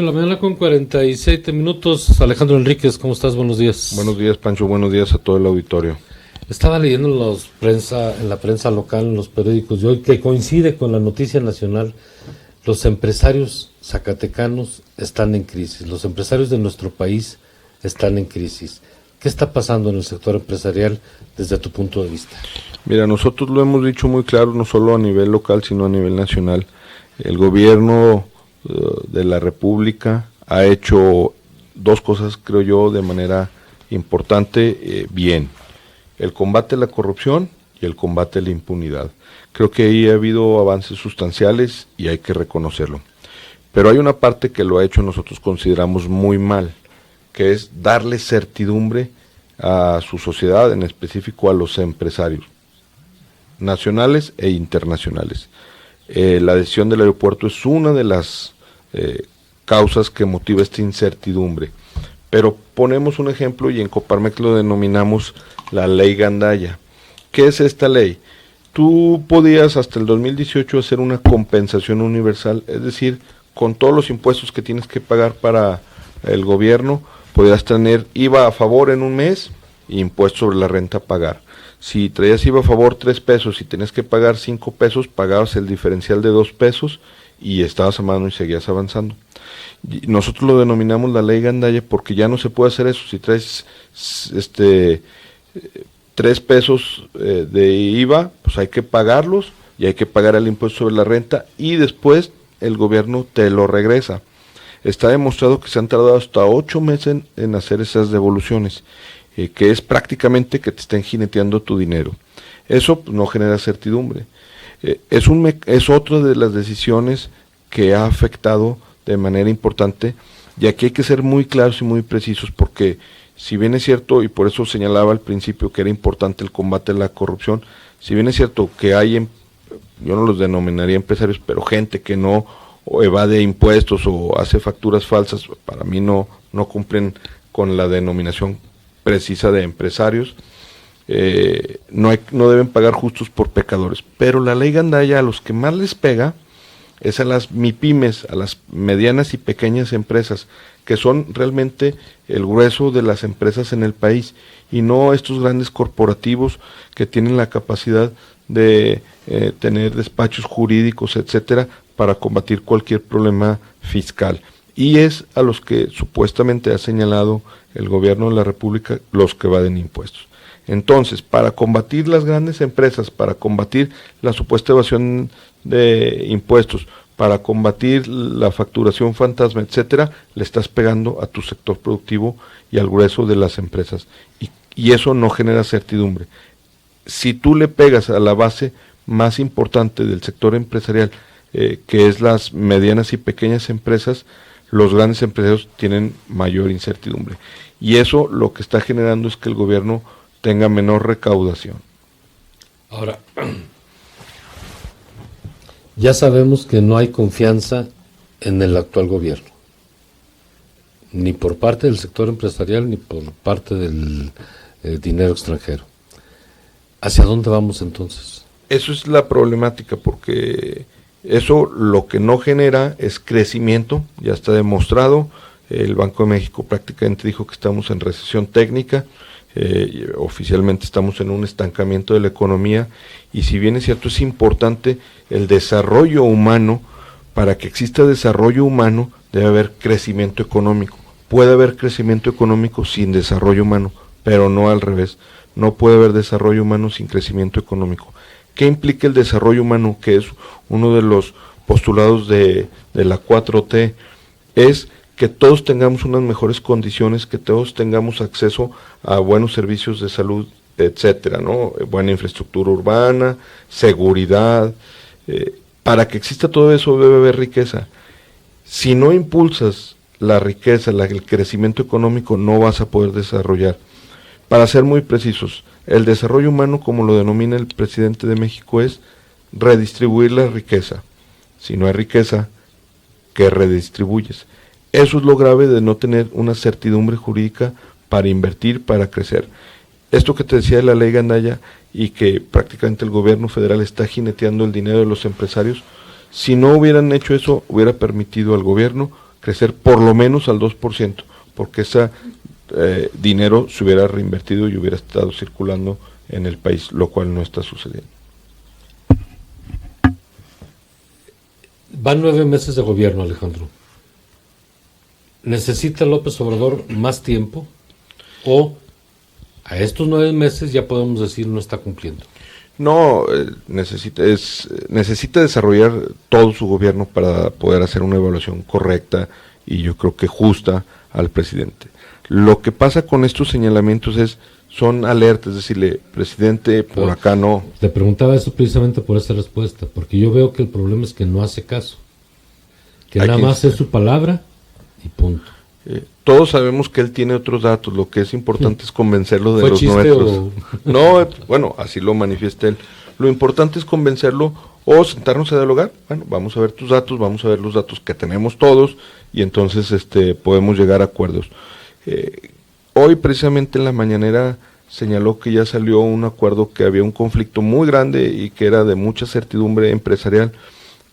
8 de la mañana con 47 minutos. Alejandro Enríquez, ¿cómo estás? Buenos días. Buenos días, Pancho. Buenos días a todo el auditorio. Estaba leyendo en la prensa local, en los periódicos de hoy, que coincide con la noticia nacional. Los empresarios zacatecanos están en crisis. Los empresarios de nuestro país están en crisis. ¿Qué está pasando en el sector empresarial desde tu punto de vista? Mira, nosotros lo hemos dicho muy claro, no solo a nivel local, sino a nivel nacional. El gobierno de la República ha hecho dos cosas, creo yo, de manera importante, bien. El combate a la corrupción y el combate a la impunidad. Creo que ahí ha habido avances sustanciales y hay que reconocerlo. Pero hay una parte que lo ha hecho, nosotros consideramos muy mal, que es darle certidumbre a su sociedad, en específico a los empresarios nacionales e internacionales. La decisión del aeropuerto es una de las causas que motiva esta incertidumbre. Pero ponemos un ejemplo y en Coparmex lo denominamos la ley Gandaya. ¿Qué es esta ley? Tú podías hasta el 2018 hacer una compensación universal, es decir, con todos los impuestos que tienes que pagar para el gobierno, podías tener IVA a favor en un mes y impuesto sobre la renta a pagar. Si traías IVA a favor 3 pesos y tenías que pagar 5 pesos, pagabas el diferencial de 2 pesos y estabas a mano y seguías avanzando. Y nosotros lo denominamos la ley Gandaya porque ya no se puede hacer eso. Si traes 3 pesos de IVA, pues hay que pagarlos y hay que pagar el impuesto sobre la renta y después el gobierno te lo regresa. Está demostrado que se han tardado hasta 8 meses en hacer esas devoluciones, que es prácticamente que te estén jineteando tu dinero. Eso pues, no genera certidumbre. Es otra de las decisiones que ha afectado de manera importante, y aquí hay que ser muy claros y muy precisos, porque si bien es cierto, y por eso señalaba al principio que era importante el combate a la corrupción, si bien es cierto que hay, yo no los denominaría empresarios, pero gente que no evade impuestos o hace facturas falsas, para mí no cumplen con la denominación precisa de empresarios, no deben pagar justos por pecadores. Pero la ley Gandaya a los que más les pega es a las MIPYMES, a las medianas y pequeñas empresas, que son realmente el grueso de las empresas en el país, y no estos grandes corporativos que tienen la capacidad de tener despachos jurídicos, etcétera, para combatir cualquier problema fiscal. Y es a los que supuestamente ha señalado el gobierno de la República los que evaden impuestos. Entonces, para combatir las grandes empresas, para combatir la supuesta evasión de impuestos, para combatir la facturación fantasma, etcétera, le estás pegando a tu sector productivo y al grueso de las empresas. Y eso no genera certidumbre. Si tú le pegas a la base más importante del sector empresarial, que es las medianas y pequeñas empresas, los grandes empresarios tienen mayor incertidumbre. Y eso lo que está generando es que el gobierno tenga menor recaudación. Ahora, ya sabemos que no hay confianza en el actual gobierno, ni por parte del sector empresarial, ni por parte del dinero extranjero. ¿Hacia dónde vamos entonces? Eso es la problemática, porque eso lo que no genera es crecimiento, ya está demostrado. El Banco de México prácticamente dijo que estamos en recesión técnica, oficialmente estamos en un estancamiento de la economía, y si bien es cierto, es importante el desarrollo humano. Para que exista desarrollo humano debe haber crecimiento económico. Puede haber crecimiento económico sin desarrollo humano, pero no al revés. No puede haber desarrollo humano sin crecimiento económico. ¿Qué implica el desarrollo humano? Que es uno de los postulados de la 4T, es que todos tengamos unas mejores condiciones, que todos tengamos acceso a buenos servicios de salud, etcétera, ¿no? Buena infraestructura urbana, seguridad. Para que exista todo eso debe haber riqueza. Si no impulsas la riqueza, el crecimiento económico, no vas a poder desarrollar. Para ser muy precisos, el desarrollo humano, como lo denomina el presidente de México, es redistribuir la riqueza. Si no hay riqueza, ¿qué redistribuyes? Eso es lo grave de no tener una certidumbre jurídica para invertir, para crecer. Esto que te decía de la ley Gandaya, y que prácticamente el gobierno federal está jineteando el dinero de los empresarios, si no hubieran hecho eso, hubiera permitido al gobierno crecer por lo menos al 2%, porque ese dinero se hubiera reinvertido y hubiera estado circulando en el país, lo cual no está sucediendo. Van 9 meses de gobierno, Alejandro. ¿Necesita López Obrador más tiempo? ¿O a estos 9 meses ya podemos decir no está cumpliendo? No, necesita desarrollar todo su gobierno para poder hacer una evaluación correcta y yo creo que justa al presidente. Lo que pasa con estos señalamientos son alertas, es decirle, presidente, por acá no. Te preguntaba eso precisamente por esa respuesta, porque yo veo que el problema es que no hace caso, que nada más es su palabra y punto. Todos sabemos que él tiene otros datos, lo que es importante es convencerlo de ¿Fue los chiste nuestros. No, bueno, así lo manifiesta él. Lo importante es convencerlo o sentarnos a dialogar. Bueno, vamos a ver tus datos, vamos a ver los datos que tenemos todos y entonces podemos llegar a acuerdos. Hoy precisamente en la mañanera señaló que ya salió un acuerdo, que había un conflicto muy grande y que era de mucha certidumbre empresarial,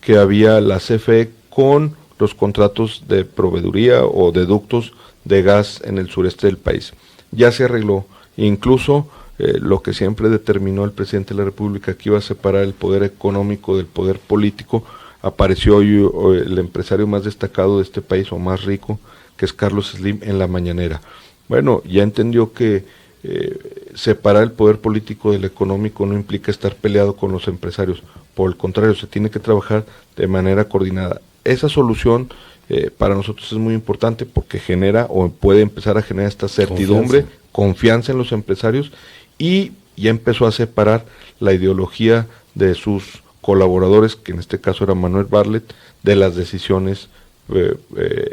que había la CFE con los contratos de proveeduría o de ductos de gas en el sureste del país. Ya se arregló, incluso lo que siempre determinó el presidente de la República, que iba a separar el poder económico del poder político, apareció hoy el empresario más destacado de este país o más rico, que es Carlos Slim, en la mañanera. Bueno, ya entendió que separar el poder político del económico no implica estar peleado con los empresarios, por el contrario, se tiene que trabajar de manera coordinada. Esa solución para nosotros es muy importante porque genera o puede empezar a generar esta certidumbre, confianza en los empresarios y ya empezó a separar la ideología de sus colaboradores, que en este caso era Manuel Bartlett, de las decisiones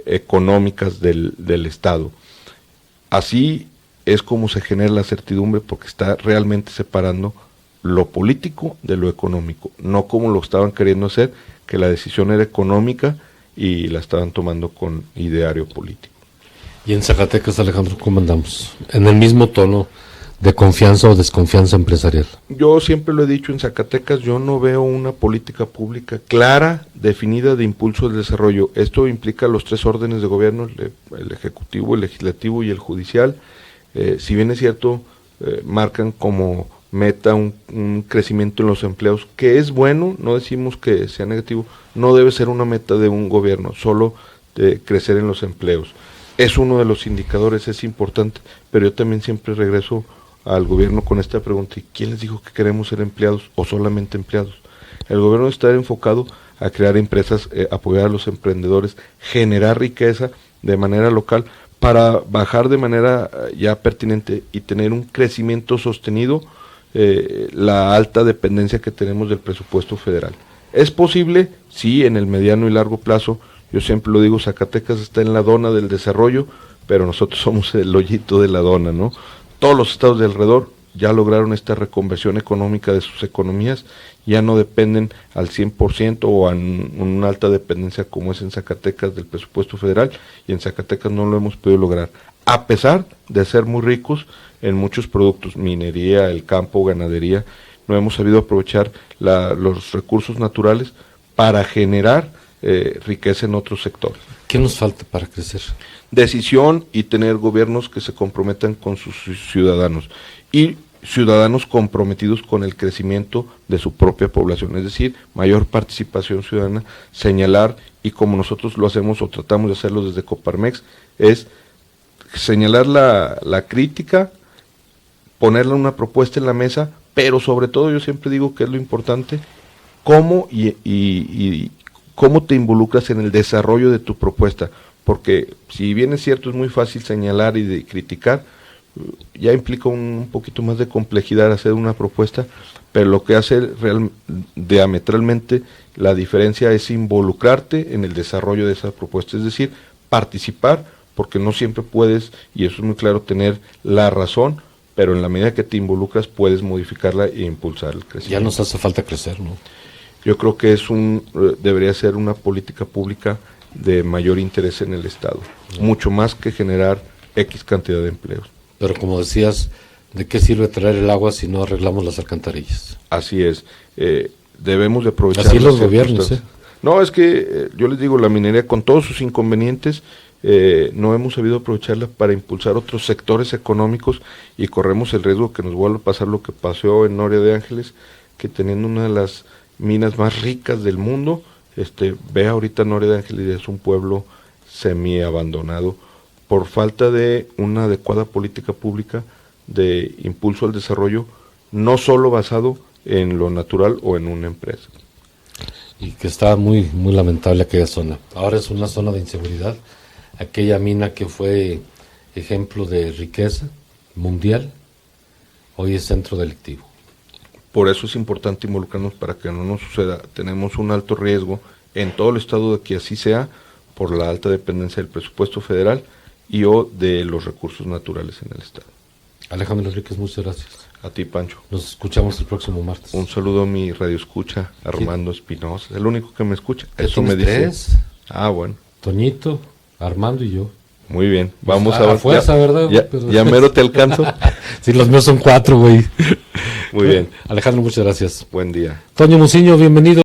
económicas del Estado. Así es como se genera la certidumbre, porque está realmente separando lo político de lo económico, no como lo estaban queriendo hacer, que la decisión era económica y la estaban tomando con ideario político. Y en Zacatecas, Alejandro, ¿cómo andamos? ¿En el mismo tono de confianza o desconfianza empresarial? Yo siempre lo he dicho, en Zacatecas yo no veo una política pública clara, definida de impulso del desarrollo. Esto implica los 3 órdenes de gobierno, el ejecutivo, el legislativo y el judicial. Si bien es cierto, marcan como meta un crecimiento en los empleos, que es bueno, no decimos que sea negativo, no debe ser una meta de un gobierno, solo de crecer en los empleos. Es uno de los indicadores, es importante, pero yo también siempre regreso al gobierno con esta pregunta: ¿y quién les dijo que queremos ser empleados o solamente empleados? El gobierno está enfocado a crear empresas, apoyar a los emprendedores, generar riqueza de manera local para bajar de manera ya pertinente y tener un crecimiento sostenido la alta dependencia que tenemos del presupuesto federal. ¿Es posible? Sí, en el mediano y largo plazo. Yo siempre lo digo, Zacatecas está en la dona del desarrollo, pero nosotros somos el hoyito de la dona, ¿no? Todos los estados de alrededor ya lograron esta reconversión económica de sus economías, ya no dependen al 100% o en una alta dependencia como es en Zacatecas del presupuesto federal, y en Zacatecas no lo hemos podido lograr, a pesar de ser muy ricos en muchos productos, minería, el campo, ganadería. No hemos sabido aprovechar los recursos naturales para generar riqueza en otros sectores. ¿Qué nos falta para crecer? Decisión y tener gobiernos que se comprometan con sus ciudadanos y ciudadanos comprometidos con el crecimiento de su propia población, es decir, mayor participación ciudadana, señalar, y como nosotros lo hacemos o tratamos de hacerlo desde Coparmex, es señalar la crítica, ponerle una propuesta en la mesa, pero sobre todo yo siempre digo que es lo importante, cómo y cómo te involucras en el desarrollo de tu propuesta, porque si bien es cierto, es muy fácil señalar y de criticar, ya implica un poquito más de complejidad hacer una propuesta, pero lo que hace diametralmente la diferencia es involucrarte en el desarrollo de esa propuesta, es decir, participar, porque no siempre puedes, y eso es muy claro, tener la razón, pero en la medida que te involucras puedes modificarla e impulsar el crecimiento. Ya nos hace falta crecer, ¿no? Yo creo que debería ser una política pública de mayor interés en el Estado, mucho más que generar X cantidad de empleos. Pero como decías, ¿de qué sirve traer el agua si no arreglamos las alcantarillas? Así es, debemos de aprovechar. Así los gobiernos, No, es que yo les digo, la minería con todos sus inconvenientes, no hemos sabido aprovecharla para impulsar otros sectores económicos y corremos el riesgo que nos vuelva a pasar lo que pasó en Noria de Ángeles, que teniendo una de las minas más ricas del mundo, ve ahorita Noria de Ángeles y es un pueblo semi abandonado por falta de una adecuada política pública de impulso al desarrollo, no solo basado en lo natural o en una empresa. Y que está muy, muy lamentable aquella zona. Ahora es una zona de inseguridad. Aquella mina que fue ejemplo de riqueza mundial, hoy es centro delictivo. Por eso es importante involucrarnos para que no nos suceda. Tenemos un alto riesgo en todo el estado de que así sea, por la alta dependencia del presupuesto federal y o de los recursos naturales en el estado. Alejandro Enríquez, muchas gracias. A ti, Pancho. Nos escuchamos el próximo martes. Un saludo a mi radioescucha, Armando Espinosa. Es el único que me escucha. Eso me dice. ¿Tres? Ah, bueno. Toñito, Armando y yo. Muy bien. Vamos a fuerza, ¿verdad? Ya mero te alcanzo. Sí, los míos son 4, güey. Muy bien. Alejandro, muchas gracias. Buen día. Toño Muciño, bienvenido.